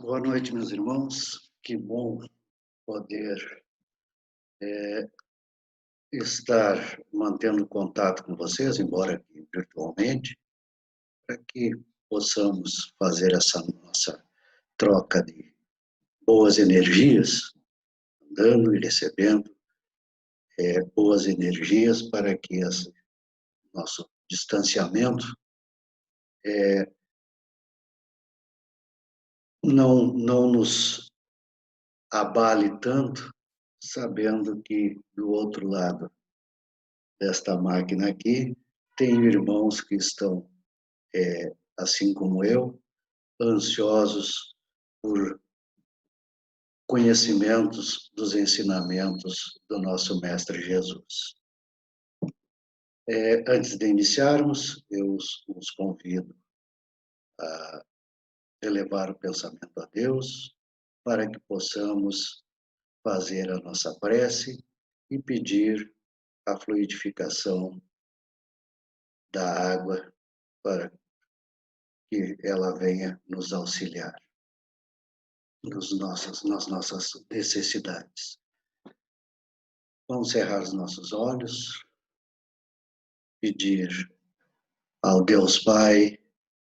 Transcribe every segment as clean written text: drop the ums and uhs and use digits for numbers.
Boa noite, meus irmãos. Que bom poder estar mantendo contato com vocês, embora aqui virtualmente, para que possamos fazer essa nossa troca de boas energias, dando e recebendo boas energias para que esse nosso distanciamento não nos abale tanto, sabendo que do outro lado desta máquina aqui tem irmãos que estão assim como eu, ansiosos por conhecimentos dos ensinamentos do nosso Mestre Jesus. Antes de iniciarmos, eu os convido a elevar o pensamento a Deus, para que possamos fazer a nossa prece e pedir a fluidificação da água para que ela venha nos auxiliar nas nossas necessidades. Vamos cerrar os nossos olhos, pedir ao Deus Pai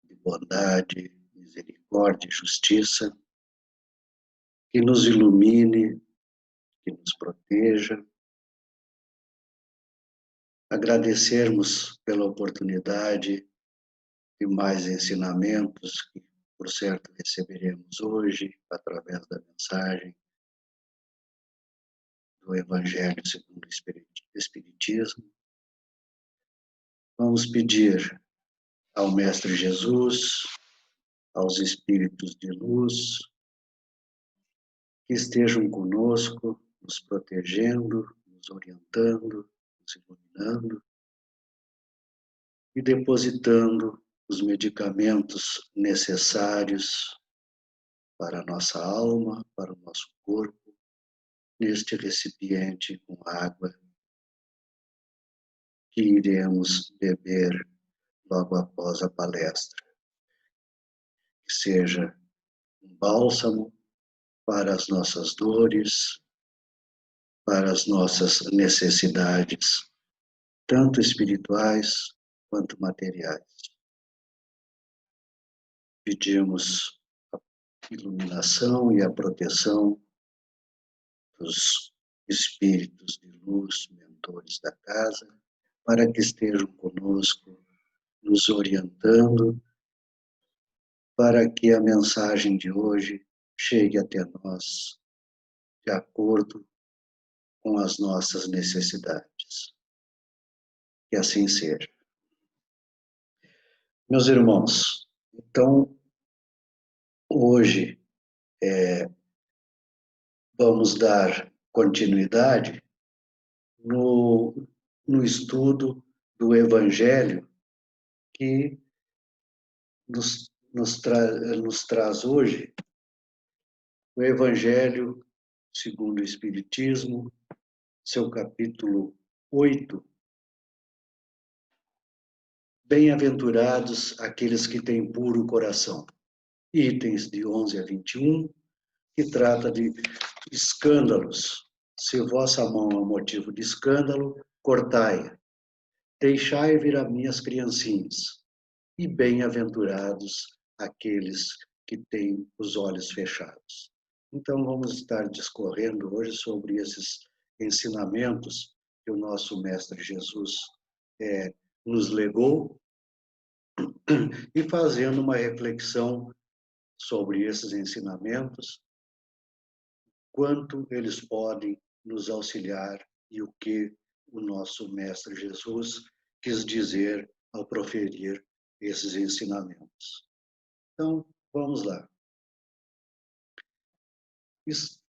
de bondade, misericórdia e justiça, que nos ilumine, que nos proteja. Agradecermos pela oportunidade de mais ensinamentos que, por certo, receberemos hoje através da mensagem do Evangelho segundo o Espiritismo. Vamos pedir ao Mestre Jesus, aos Espíritos de luz, que estejam conosco, nos protegendo, nos orientando, nos iluminando e depositando os medicamentos necessários para a nossa alma, para o nosso corpo, neste recipiente com água que iremos beber logo após a palestra. Que seja um bálsamo para as nossas dores, para as nossas necessidades, tanto espirituais quanto materiais. Pedimos a iluminação e a proteção dos espíritos de luz, mentores da casa, para que estejam conosco, nos orientando, para que a mensagem de hoje chegue até nós de acordo com as nossas necessidades. Que assim seja. Meus irmãos, então, hoje vamos dar continuidade no estudo do Evangelho que nos traz hoje o Evangelho segundo o Espiritismo, seu capítulo 8. Bem-aventurados aqueles que têm puro coração. Itens de 11 a 21, que trata de escândalos. Se vossa mão é um motivo de escândalo, cortai-a. Deixai vir a minhas criancinhas. E bem-aventurados aqueles que têm os olhos fechados. Então, vamos estar discorrendo hoje sobre esses ensinamentos que o nosso Mestre Jesus nos legou e fazendo uma reflexão sobre esses ensinamentos, quanto eles podem nos auxiliar e o que o nosso Mestre Jesus quis dizer ao proferir esses ensinamentos. Então, vamos lá.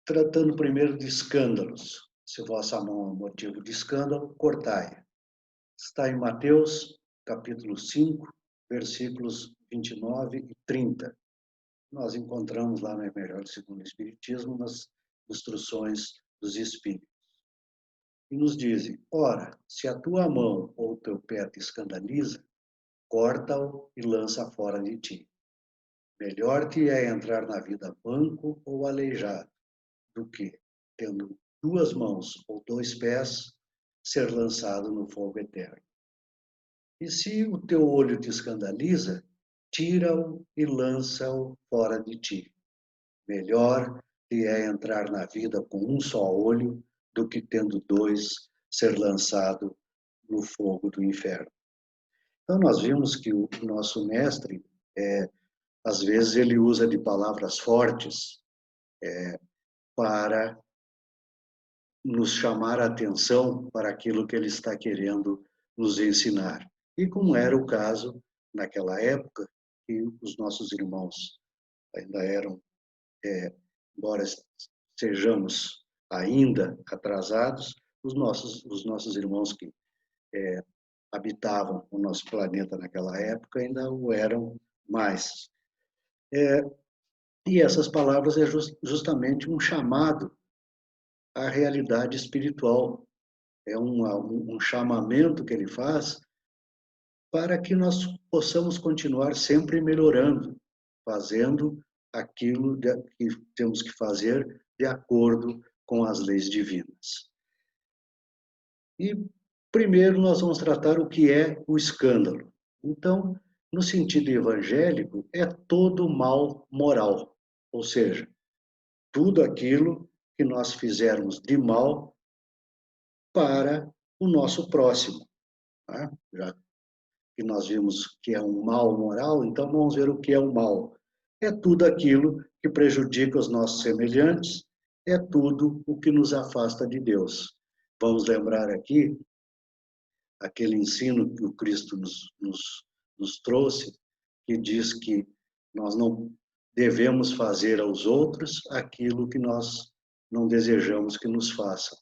Tratando primeiro de escândalos. Se vossa mão é um motivo de escândalo, cortai. Está em Mateus, capítulo 5, versículos 29 e 30. Nós encontramos lá no Evangelho segundo o Espiritismo, nas instruções dos Espíritos. E nos dizem, ora, se a tua mão ou o teu pé te escandaliza, corta-o e lança fora de ti. Melhor te é entrar na vida manco ou aleijado, do que, tendo 2 mãos ou 2 pés, ser lançado no fogo eterno. E se o teu olho te escandaliza, tira-o e lança-o fora de ti. Melhor te é entrar na vida com um só olho, do que tendo 2, ser lançado no fogo do inferno. Então nós vimos que o nosso mestre, às vezes ele usa de palavras fortes para nos chamar a atenção para aquilo que ele está querendo nos ensinar. E como era o caso naquela época, que os nossos irmãos ainda eram, embora sejamos ainda atrasados, os nossos irmãos que habitavam o nosso planeta naquela época ainda o eram mais. E essas palavras é justamente um chamado à realidade espiritual. É um chamamento que ele faz para que nós possamos continuar sempre melhorando, fazendo aquilo que temos que fazer de acordo com as leis divinas. E primeiro nós vamos tratar o que é o escândalo. Então, no sentido evangélico, é todo mal moral, ou seja, tudo aquilo que nós fizermos de mal para o nosso próximo. Tá? Já que nós vimos que é um mal moral, então vamos ver o que é o mal. É tudo aquilo que prejudica os nossos semelhantes, é tudo o que nos afasta de Deus. Vamos lembrar aqui aquele ensino que o Cristo nos trouxe, que diz que nós não devemos fazer aos outros aquilo que nós não desejamos que nos façam.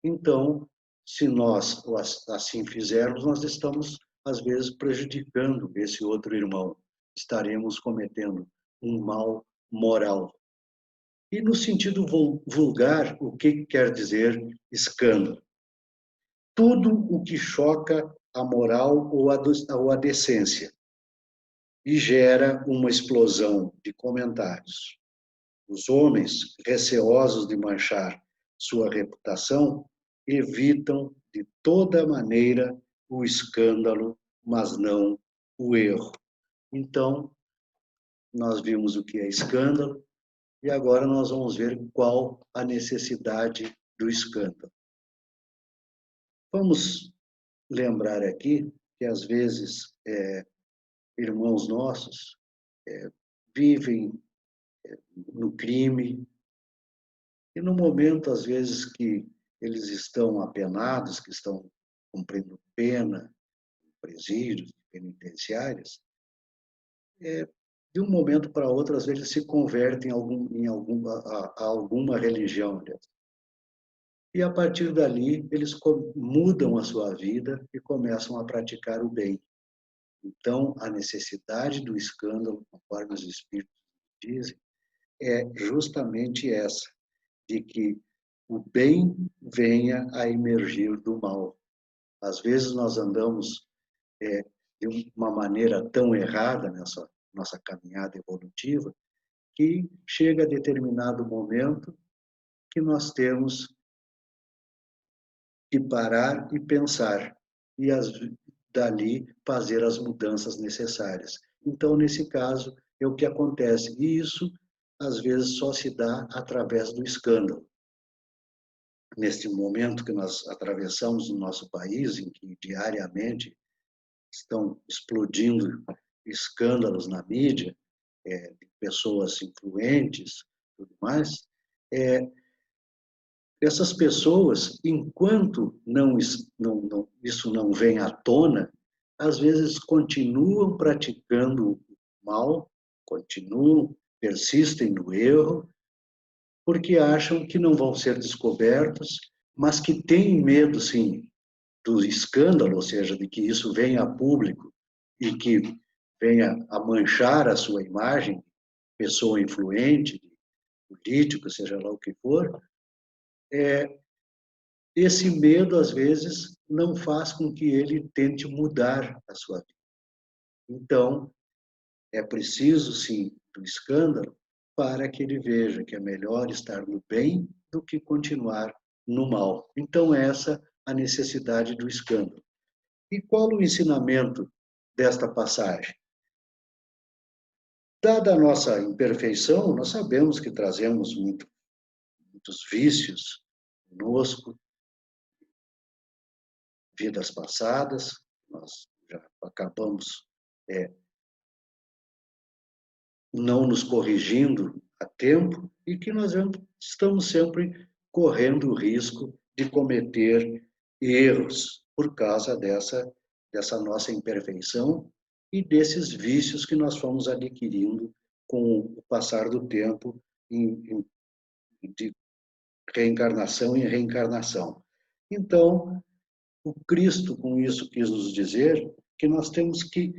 Então, se nós assim fizermos, nós estamos, às vezes, prejudicando esse outro irmão. Estaremos cometendo um mal moral. E no sentido vulgar, o que quer dizer escândalo? Tudo o que choca a moral ou a decência e gera uma explosão de comentários. Os homens, receosos de manchar sua reputação, evitam de toda maneira o escândalo, mas não o erro. Então, nós vimos o que é escândalo e agora nós vamos ver qual a necessidade do escândalo. Vamos lembrar aqui que, às vezes, irmãos nossos vivem no crime e no momento, às vezes, que eles estão apenados, que estão cumprindo pena, presídios, penitenciárias, de um momento para outro, às vezes, se convertem a alguma religião. E, a partir dali, eles mudam a sua vida e começam a praticar o bem. Então, a necessidade do escândalo, conforme os Espíritos dizem, é justamente essa, de que o bem venha a emergir do mal. Às vezes nós andamos de uma maneira tão errada nessa nossa caminhada evolutiva, que chega a determinado momento que nós temos que parar e pensar, e dali fazer as mudanças necessárias. Então, nesse caso, é o que acontece. E isso, às vezes, só se dá através do escândalo. Neste momento que nós atravessamos no nosso país, em que diariamente estão explodindo escândalos na mídia, de pessoas influentes, tudo mais, essas pessoas, enquanto isso não vem à tona, às vezes continuam praticando o mal, persistem no erro, porque acham que não vão ser descobertos, mas que têm medo, sim, do escândalo, ou seja, de que isso venha a público e que venha a manchar a sua imagem, pessoa influente, político, seja lá o que for, esse medo, às vezes, não faz com que ele tente mudar a sua vida. Então, é preciso, sim, do escândalo, para que ele veja que é melhor estar no bem do que continuar no mal. Então, essa a necessidade do escândalo. E qual o ensinamento desta passagem? Dada a nossa imperfeição, nós sabemos que trazemos muitos vícios conosco, vidas passadas, nós já acabamos não nos corrigindo a tempo e que nós estamos sempre correndo o risco de cometer erros por causa dessa nossa imperfeição e desses vícios que nós fomos adquirindo com o passar do tempo de reencarnação em reencarnação. Então, o Cristo, com isso, quis nos dizer que nós temos que,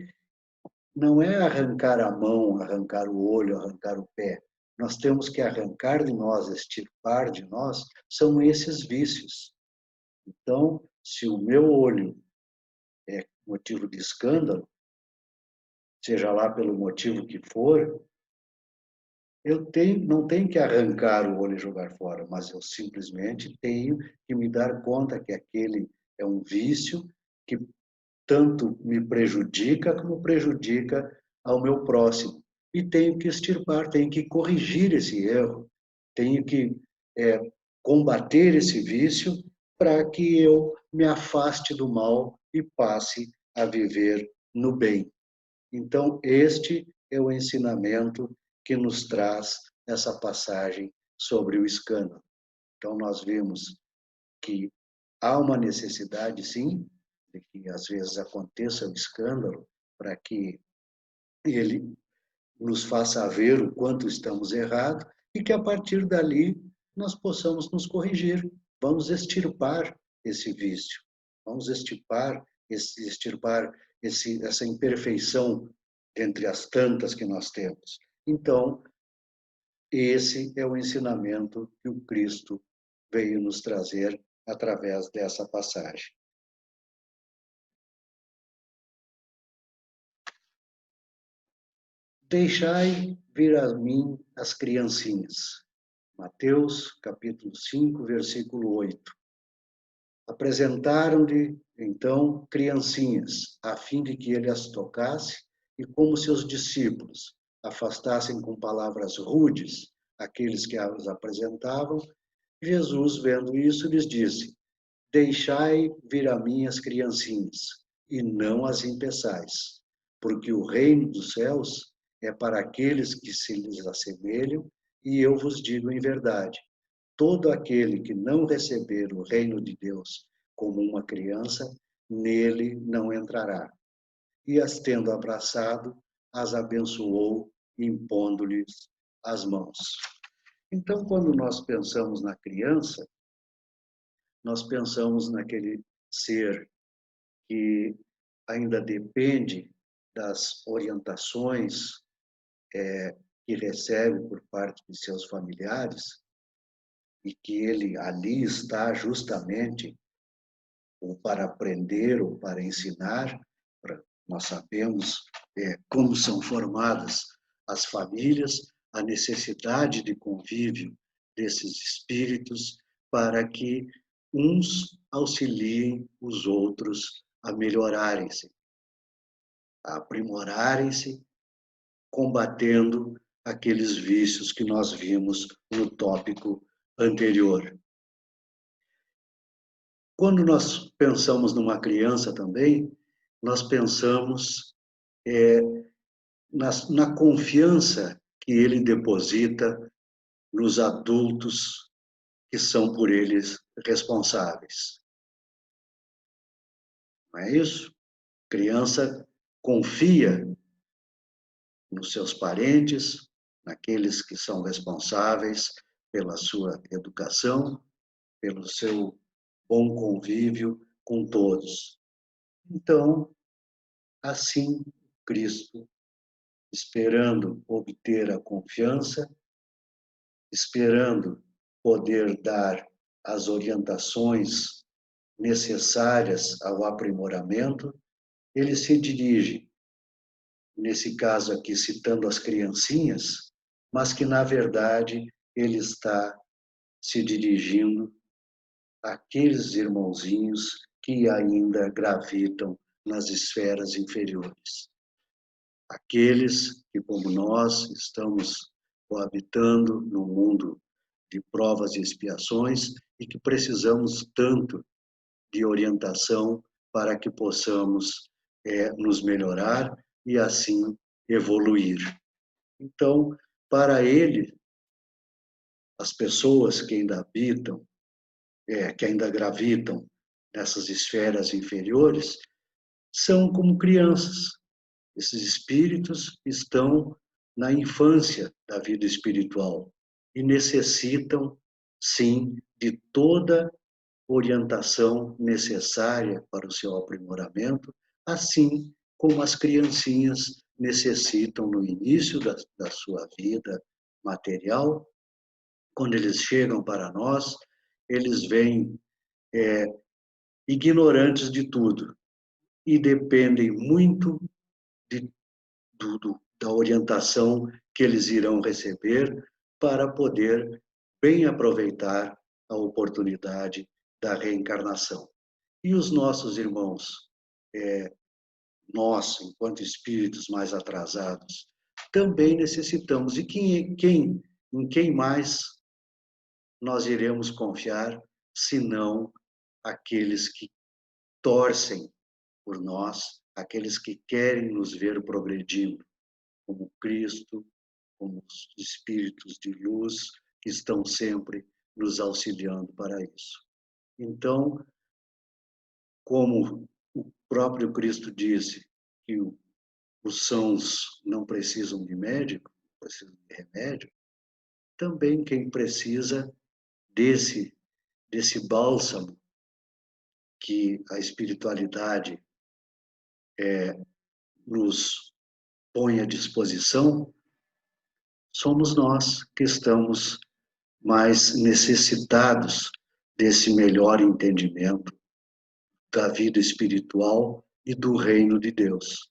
não é arrancar a mão, arrancar o olho, arrancar o pé. Nós temos que arrancar de nós, extirpar de nós, são esses vícios. Então, se o meu olho é motivo de escândalo, seja lá pelo motivo que for, não tenho que arrancar o olho e jogar fora, mas eu simplesmente tenho que me dar conta que aquele é um vício que tanto me prejudica como prejudica ao meu próximo. E tenho que extirpar, tenho que corrigir esse erro, tenho que combater esse vício para que eu me afaste do mal e passe a viver no bem. Então, este é o ensinamento que nos traz essa passagem sobre o escândalo. Então, nós vimos que há uma necessidade, sim, de que às vezes aconteça o escândalo para que ele nos faça ver o quanto estamos errados e que a partir dali nós possamos nos corrigir. Vamos extirpar esse vício, vamos extirpar essa imperfeição entre as tantas que nós temos. Então, esse é o ensinamento que o Cristo veio nos trazer através dessa passagem. Deixai vir a mim as criancinhas. Mateus, capítulo 5, versículo 8. Apresentaram-lhe, então, criancinhas, a fim de que ele as tocasse, e como seus discípulos afastassem com palavras rudes aqueles que as apresentavam, Jesus, vendo isso, lhes disse: Deixai vir a mim as criancinhas, e não as impeçais, porque o reino dos céus é para aqueles que se lhes assemelham, e eu vos digo em verdade, todo aquele que não receber o reino de Deus como uma criança, nele não entrará. E as tendo abraçado, as abençoou, impondo-lhes as mãos. Então, quando nós pensamos na criança, nós pensamos naquele ser que ainda depende das orientações que recebe por parte de seus familiares e que ele ali está justamente ou para aprender ou para ensinar. Nós sabemos como são formadas as famílias, a necessidade de convívio desses espíritos para que uns auxiliem os outros a melhorarem-se, a aprimorarem-se, combatendo aqueles vícios que nós vimos no tópico anterior. Quando nós pensamos numa criança também, nós pensamos na confiança que ele deposita nos adultos que são por eles responsáveis. Não é isso? Criança confia nos seus parentes, naqueles que são responsáveis pela sua educação, pelo seu bom convívio com todos. Então, assim, Cristo, esperando obter a confiança, esperando poder dar as orientações necessárias ao aprimoramento, ele se dirige nesse caso aqui citando as criancinhas, mas que na verdade ele está se dirigindo àqueles irmãozinhos que ainda gravitam nas esferas inferiores. Aqueles que, como nós, estamos coabitando no mundo de provas e expiações e que precisamos tanto de orientação para que possamos nos melhorar e assim evoluir. Então, para ele, as pessoas que ainda habitam, que ainda gravitam nessas esferas inferiores, são como crianças. Esses espíritos estão na infância da vida espiritual e necessitam, sim, de toda orientação necessária para o seu aprimoramento, assim como as criancinhas necessitam no início da sua vida material. Quando eles chegam para nós, eles vêm ignorantes de tudo e dependem muito da orientação que eles irão receber para poder bem aproveitar a oportunidade da reencarnação. E os nossos irmãos, nós, enquanto espíritos mais atrasados, também necessitamos. E em quem mais nós iremos confiar, senão aqueles que torcem por nós, aqueles que querem nos ver progredindo, como Cristo, como os espíritos de luz que estão sempre nos auxiliando para isso. Então, como o próprio Cristo disse que os sãos não precisam de médico, precisam de remédio, também quem precisa desse bálsamo que a espiritualidade nos põe à disposição, somos nós que estamos mais necessitados desse melhor entendimento da vida espiritual e do reino de Deus.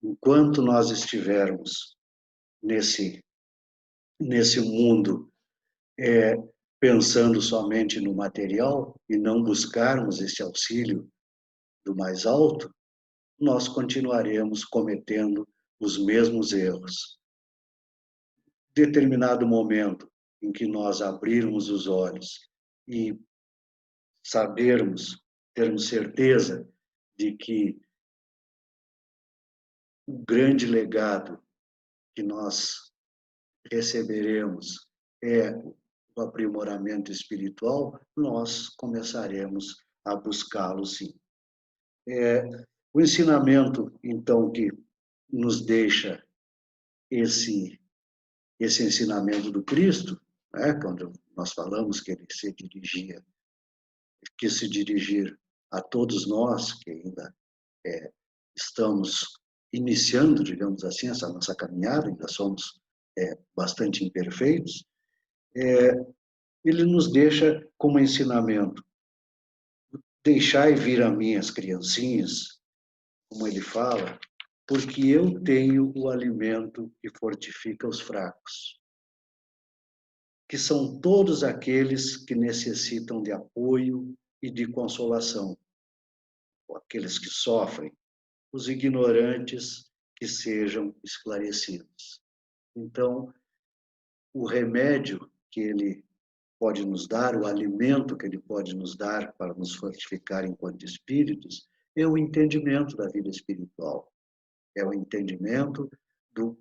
Enquanto nós estivermos nesse mundo pensando somente no material e não buscarmos esse auxílio do mais alto, nós continuaremos cometendo os mesmos erros. Determinado momento em que nós abrirmos os olhos e termos certeza de que o grande legado que nós receberemos é o aprimoramento espiritual, nós começaremos a buscá-lo, sim. O ensinamento, então, que nos deixa esse ensinamento do Cristo, quando nós falamos que ele quis se dirigir a todos nós que ainda estamos iniciando, digamos assim, essa nossa caminhada, ainda somos bastante imperfeitos, ele nos deixa como ensinamento: deixai vir a mim as criancinhas, como ele fala, porque eu tenho o alimento que fortifica os fracos, que são todos aqueles que necessitam de apoio e de consolação, aqueles que sofrem, os ignorantes que sejam esclarecidos. Então, o remédio que ele pode nos dar, o alimento que ele pode nos dar para nos fortificar enquanto espíritos, é o entendimento da vida espiritual. É o entendimento do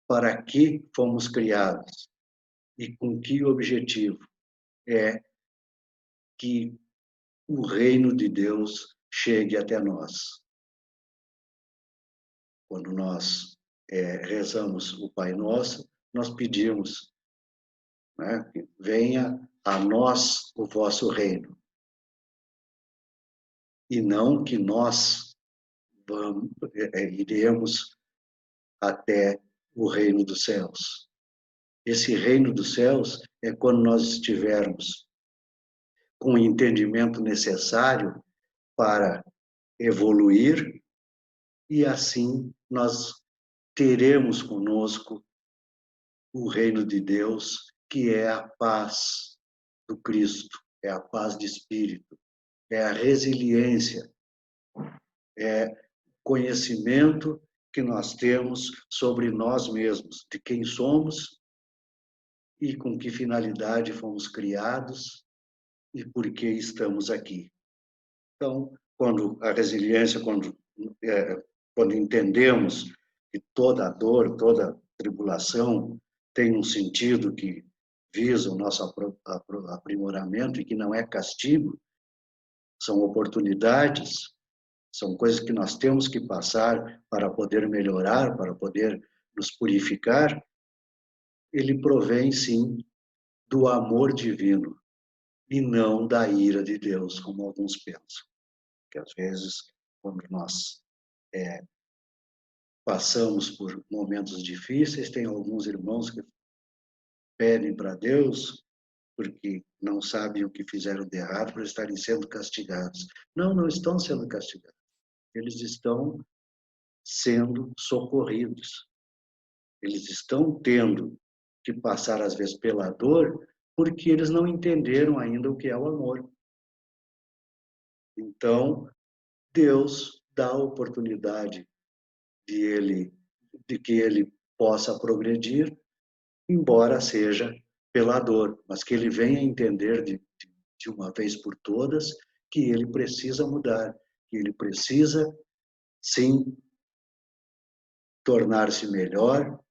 para que fomos criados e com que objetivo. É que o reino de Deus chegue até nós. Quando nós rezamos o Pai Nosso, nós pedimos, que venha a nós o vosso reino. E não que nós iremos até o reino dos céus. Esse reino dos céus é quando nós estivermos com o entendimento necessário para evoluir e assim nós teremos conosco o reino de Deus, que é a paz do Cristo, é a paz de espírito, é a resiliência, é conhecimento que nós temos sobre nós mesmos, de quem somos e com que finalidade fomos criados e por que estamos aqui. Então, quando a resiliência, quando entendemos que toda dor, toda tribulação tem um sentido que visa o nosso aprimoramento e que não é castigo, são oportunidades, são coisas que nós temos que passar para poder melhorar, para poder nos purificar, ele provém, sim, do amor divino e não da ira de Deus, como alguns pensam. Que às vezes, quando nós passamos por momentos difíceis, tem alguns irmãos que pedem para Deus porque não sabem o que fizeram de errado por estarem sendo castigados. Não, não estão sendo castigados. Eles estão sendo socorridos. Eles estão tendo que passar, às vezes, pela dor, porque eles não entenderam ainda o que é o amor. Então, Deus dá a oportunidade de que ele possa progredir, embora seja pela dor, mas que ele venha entender de uma vez por todas que ele precisa mudar, que ele precisa, sim, tornar-se melhor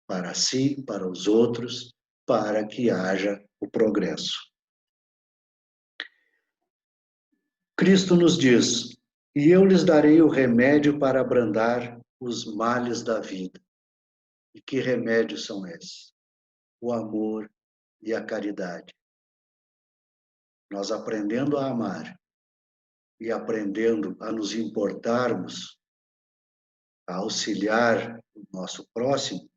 para si, para os outros, para que haja o progresso. Cristo nos diz: "E eu lhes darei o remédio para abrandar os males da vida." E que remédios são esses? O amor e a caridade. Nós aprendendo a amar e aprendendo a nos importarmos, a auxiliar o nosso próximo,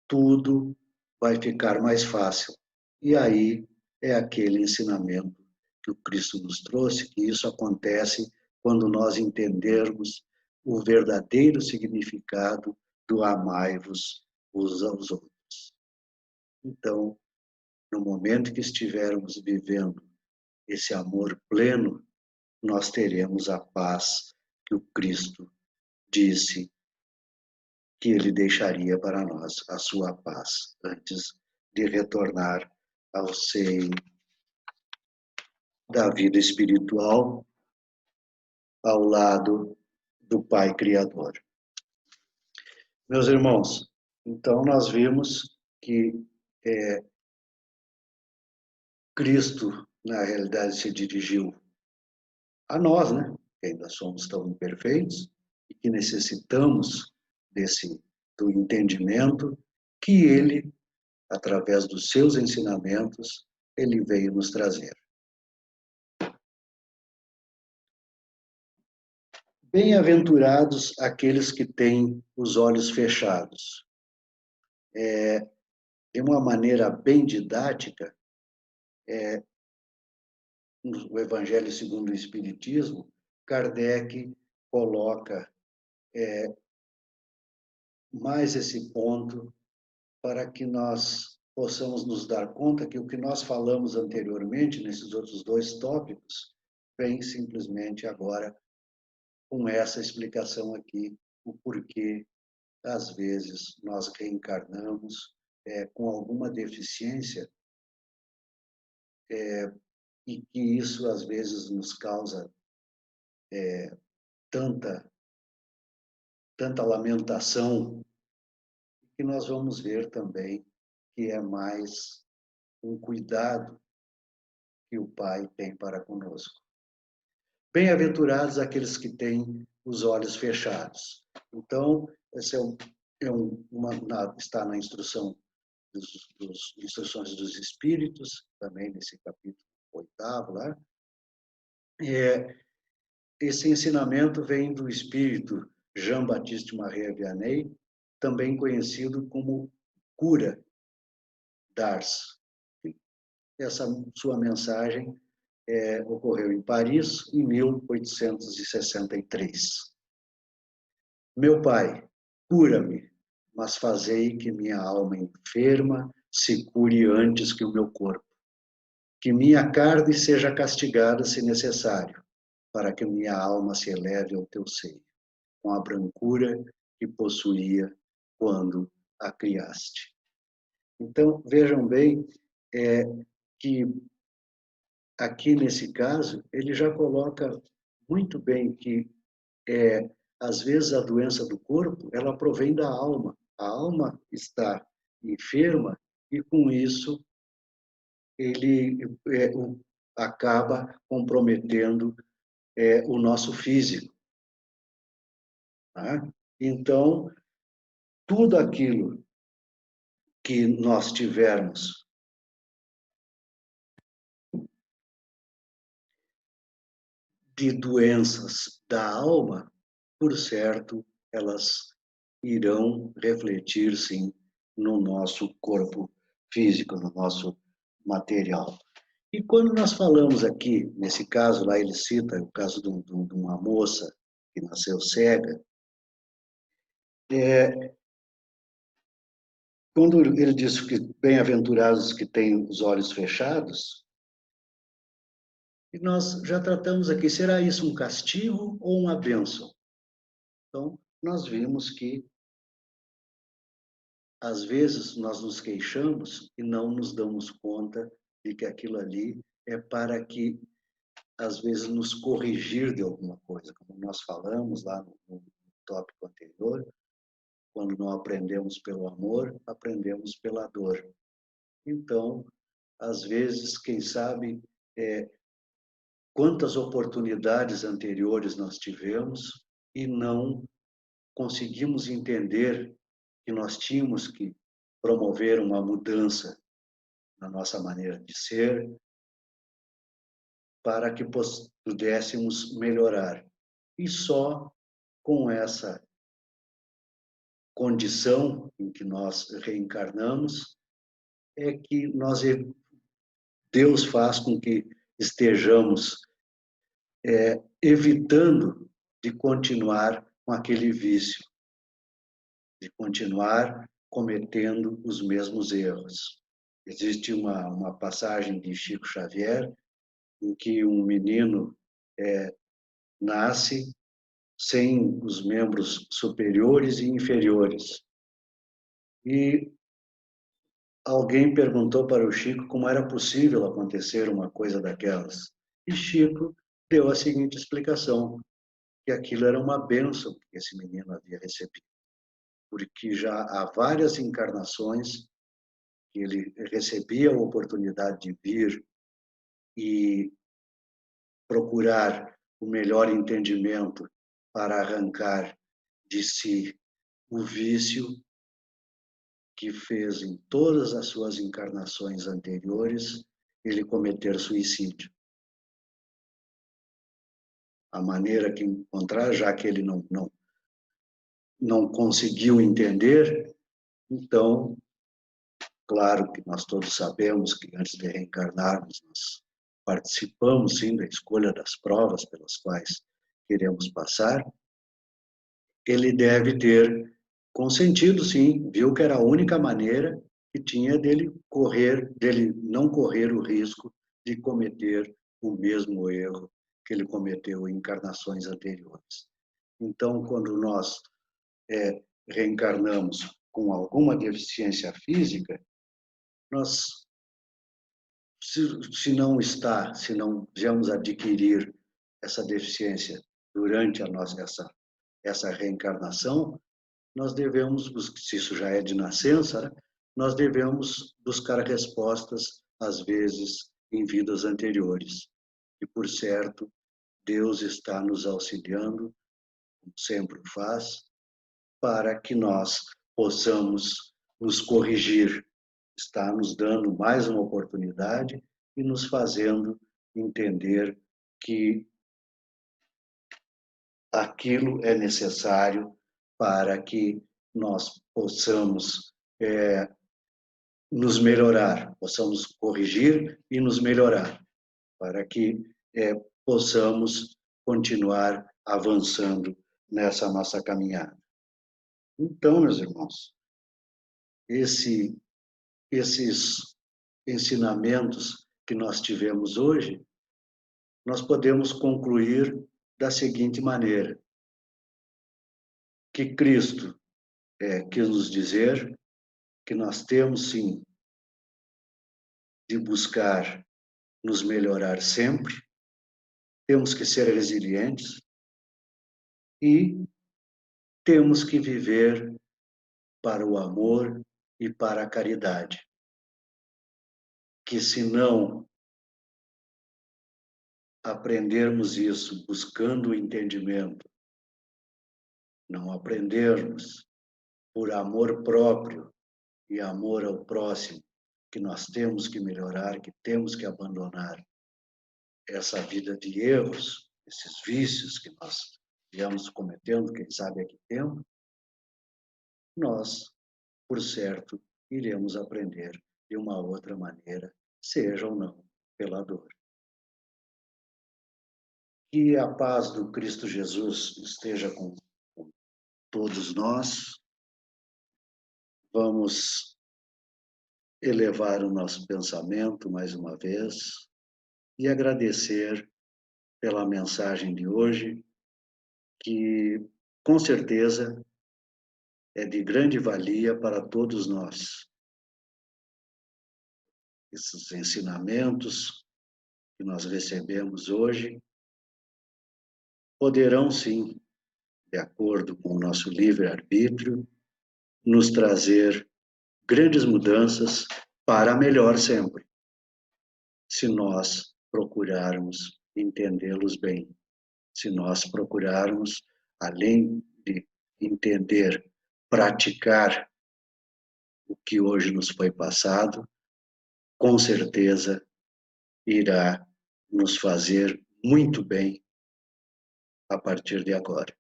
tudo vai ficar mais fácil. E aí é aquele ensinamento que o Cristo nos trouxe, que isso acontece quando nós entendermos o verdadeiro significado do amai-vos uns aos outros. Então, no momento que estivermos vivendo esse amor pleno, nós teremos a paz que o Cristo disse que ele deixaria para nós, a sua paz, antes de retornar ao seio da vida espiritual, ao lado do Pai Criador. Meus irmãos, então nós vimos que Cristo, na realidade, se dirigiu a nós, né? Que ainda somos tão imperfeitos e que necessitamos do entendimento que ele, através dos seus ensinamentos, ele veio nos trazer. Bem-aventurados aqueles que têm os olhos fechados. De uma maneira bem didática, no Evangelho segundo o Espiritismo, Kardec coloca mais esse ponto para que nós possamos nos dar conta que o que nós falamos anteriormente, nesses outros dois tópicos, vem simplesmente agora com essa explicação aqui, o porquê, às vezes, nós reencarnamos com alguma deficiência e que isso, às vezes, nos causa tanta lamentação, que nós vamos ver também que é mais um cuidado que o Pai tem para conosco. Bem-aventurados aqueles que têm os olhos fechados. Então, esse está na instrução dos instruções dos Espíritos, também nesse capítulo 8º, lá. Esse ensinamento vem do Espírito Jean-Baptiste Marie Vianney, também conhecido como Cura d'Ars. Essa sua mensagem ocorreu em Paris, em 1863. Meu Pai, cura-me, mas fazei que minha alma enferma se cure antes que o meu corpo. Que minha carne seja castigada, se necessário, para que minha alma se eleve ao teu seio, com a brancura que possuía quando a criaste. Então, vejam bem que aqui nesse caso, ele já coloca muito bem que, às vezes, a doença do corpo, ela provém da alma. A alma está enferma e, com isso, ele acaba comprometendo o nosso físico. Tá? Então, tudo aquilo que nós tivermos de doenças da alma, por certo, elas irão refletir, sim, no nosso corpo físico, no nosso material. E quando nós falamos aqui, nesse caso lá, ele cita o caso de uma moça que nasceu cega, quando ele diz que bem-aventurados que têm os olhos fechados, e nós já tratamos aqui, será isso um castigo ou uma bênção? Então, nós vimos que, às vezes, nós nos queixamos e não nos damos conta de que aquilo ali é para que, às vezes, nos corrigir de alguma coisa. Como nós falamos lá no tópico anterior, quando não aprendemos pelo amor, aprendemos pela dor. Então, às vezes, quem sabe, quantas oportunidades anteriores nós tivemos e não conseguimos entender que nós tínhamos que promover uma mudança na nossa maneira de ser para que pudéssemos melhorar. E só com essa condição em que nós reencarnamos é que Deus faz com que estejamos evitando de continuar com aquele vício, de continuar cometendo os mesmos erros. Existe uma passagem de Chico Xavier em que um menino nasce sem os membros superiores e inferiores. E alguém perguntou para o Chico como era possível acontecer uma coisa daquelas. E Chico deu a seguinte explicação, que aquilo era uma bênção que esse menino havia recebido, porque já há várias encarnações que ele recebia a oportunidade de vir e procurar o melhor entendimento para arrancar de si o vício que fez em todas as suas encarnações anteriores ele cometer suicídio. A maneira que encontrar, já que ele não conseguiu entender, então, claro que nós todos sabemos que antes de reencarnarmos, nós participamos, sim, da escolha das provas pelas quais queremos passar, ele deve ter consentido, sim, viu que era a única maneira que tinha dele não correr o risco de cometer o mesmo erro que ele cometeu em encarnações anteriores. Então, quando nós reencarnamos com alguma deficiência física, nós, se não viemos adquirir essa deficiência durante essa reencarnação, nós devemos, se isso já é de nascença, né, nós devemos buscar respostas, às vezes, em vidas anteriores. E, por certo, Deus está nos auxiliando, como sempre o faz, para que nós possamos nos corrigir. Está nos dando mais uma oportunidade e nos fazendo entender que aquilo é necessário para que nós possamos nos melhorar, possamos corrigir e nos melhorar, para que possamos continuar avançando nessa nossa caminhada. Então, meus irmãos, esses ensinamentos que nós tivemos hoje, nós podemos concluir da seguinte maneira: que Cristo quis nos dizer que nós temos sim de buscar nos melhorar sempre, temos que ser resilientes e temos que viver para o amor e para a caridade. Que se não aprendermos isso buscando o entendimento, não aprendermos por amor próprio e amor ao próximo, que nós temos que melhorar, que temos que abandonar essa vida de erros, esses vícios que nós viemos cometendo, quem sabe aqui temos, nós, por certo, iremos aprender de uma outra maneira, seja ou não pela dor. Que a paz do Cristo Jesus esteja com todos nós. Vamos elevar o nosso pensamento mais uma vez e agradecer pela mensagem de hoje, que com certeza é de grande valia para todos nós. Esses ensinamentos que nós recebemos hoje poderão sim, de acordo com o nosso livre-arbítrio, nos trazer grandes mudanças para melhor sempre, se nós procurarmos entendê-los bem, se nós procurarmos, além de entender, praticar o que hoje nos foi passado, com certeza irá nos fazer muito bem a partir de agora.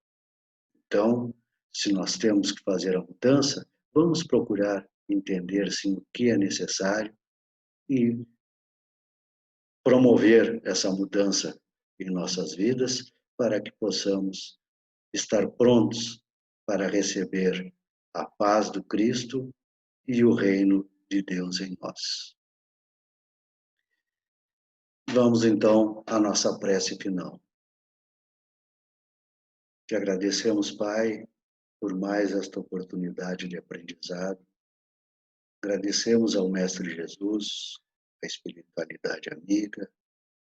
Então, se nós temos que fazer a mudança, vamos procurar entender sim o que é necessário e promover essa mudança em nossas vidas para que possamos estar prontos para receber a paz do Cristo e o reino de Deus em nós. Vamos então à nossa prece final. Te agradecemos, Pai, por mais esta oportunidade de aprendizado. Agradecemos ao Mestre Jesus, a espiritualidade amiga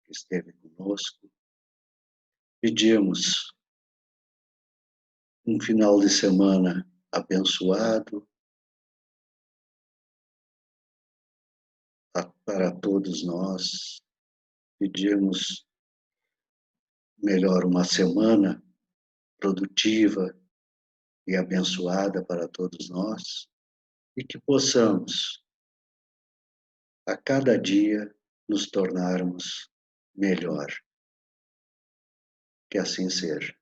que esteve conosco. Pedimos um final de semana abençoado para todos nós. Pedimos, melhor, uma semana produtiva e abençoada para todos nós e que possamos, a cada dia, nos tornarmos melhor. Que assim seja.